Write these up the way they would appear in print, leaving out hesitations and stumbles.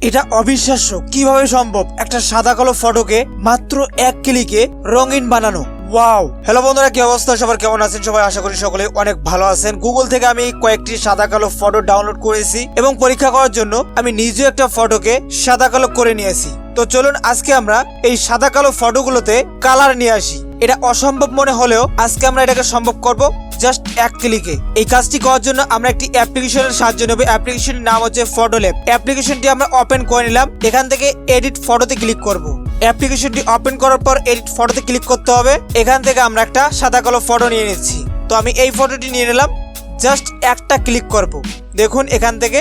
এটা অবিশ্বাস্য কিভাবে সম্ভব একটা সাদা কালো ফটোকে মাত্র এক ক্লিকে রঙিন বানানো। ওয়াও! হ্যালো বন্ধুরা, কি অবস্থা? সবার কেমন আছেন? সবাই আশা করি সকলে অনেক ভালো আছেন। গুগল থেকে আমি কয়েকটি সাদা কালো ফটো ডাউনলোড করেছি এবং পরীক্ষা করার জন্য আমি নিজেও একটা ফটোকে সাদা কালো করে নিয়েছি। তো চলুন আজকে আমরা এই সাদা কালো ফটোগুলোতে কালার নিয়ে আসি। এটা অসম্ভব মনে হলেও আজকে আমরা এটাকে সম্ভব করব জাস্ট এক ক্লিকে। এই কাজটি করার জন্য আমরা একটি অ্যাপ্লিকেশনের সাহায্য নেব। অ্যাপ্লিকেশনের নাম হচ্ছে ফটোল্যাব। অ্যাপ্লিকেশনটি আমরা ওপেন করে নিলাম। এখান থেকে এডিট ফটোতে ক্লিক করব। অ্যাপ্লিকেশনটি ওপেন করার পর এডিট ফটোতে ক্লিক করতে হবে। এখান থেকে আমরা একটা সাদা কালো ফটো নিয়ে নিচ্ছি। তো আমি এই ফটোটি নিয়ে নিলাম, জাস্ট একটা ক্লিক করব। দেখুন এখান থেকে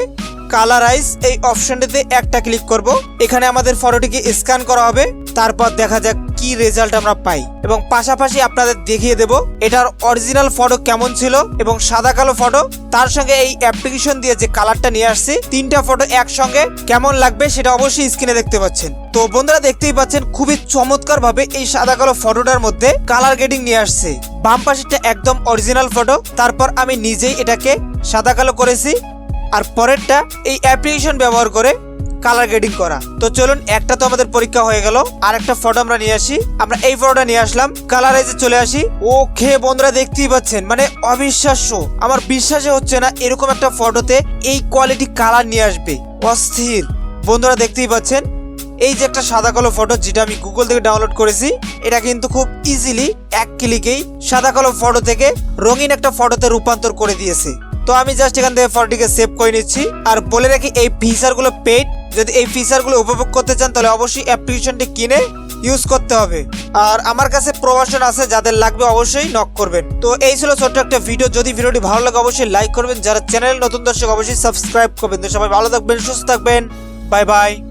কালারাইজ এই অপশনটিতে একটা ক্লিক করব। এখানে আমাদের ফটোটিকে স্ক্যান করা হবে, তারপর দেখা যাক কি রেজাল্ট আমরা পাই এবং পাশাপাশি আপনাদের দেখিয়ে দেব এটার অরিজিনাল ফটো কেমন ছিল এবং সাদা কালো ফটো তার সঙ্গে এই অ্যাপ্লিকেশন দিয়ে যে কালারটা নিয়ে আসছে, তিনটা ফটো একসঙ্গে কেমন লাগবে সেটা অবশ্যই স্ক্রিনে দেখতে পাচ্ছেন। তো বন্ধুরা দেখতেই পাচ্ছেন খুবই চমৎকার ভাবে এই সাদা কালো ফটোটার মধ্যে কালার গ্রেডিং নিয়ে আসছে। বাম পাশেরটা একদম অরিজিনাল ফটো, তারপর আমি নিজেই এটাকে সাদা কালো করেছি, আর পরেরটা এই অ্যাপ্লিকেশন ব্যবহার করে কালার গ্রেডিং করা। তো চলুন, একটা তো আমাদের পরীক্ষা হয়ে গেল, আর একটা ফটো আমরা নিয়ে আসি। আমরা এই ফটোটা নিয়ে আসলাম, কালারাইজে চলে আসি। ওকে বন্ধুরা দেখতেই পাচ্ছেন, মানে অবিশ্বাস্য, আমার বিশ্বাসই হচ্ছে না এরকম একটা ফটোতে এই কোয়ালিটি কালার নিয়ে আসবে। অস্থির! বন্ধুরা দেখতেই পাচ্ছেন এই যে একটা সাদা কালো ফটো যেটা আমি গুগল থেকে ডাউনলোড করেছি, এটা কিন্তু খুব ইজিলি এক ক্লিকেই সাদা কালো ফটো থেকে রঙিন একটা ফটোতে রূপান্তর করে দিয়েছে। তো আমি জাস্ট এখান থেকে ফটোটিকে সেভ করে নিচ্ছি। আর বলে রাখি এই ফিচারগুলো পেইড। যদি এই ফিচারগুলো উপভোগ করতে চান তাহলে অবশ্যই অ্যাপ্লিকেশনটি কিনে ইউজ করতে হবে। আর আমার কাছে প্রমোশন আছে, যাদের লাগবে অবশ্যই নক করবেন। তো এই ছিল ছোট্ট একটা ভিডিও। যদি ভিডিওটি ভালো লাগে অবশ্যই লাইক করবেন, যারা চ্যানেল নতুন দর্শক অবশ্যই সাবস্ক্রাইব করবেন। তো সবাই ভালো থাকবেন, সুস্থ থাকবেন, বাই বাই।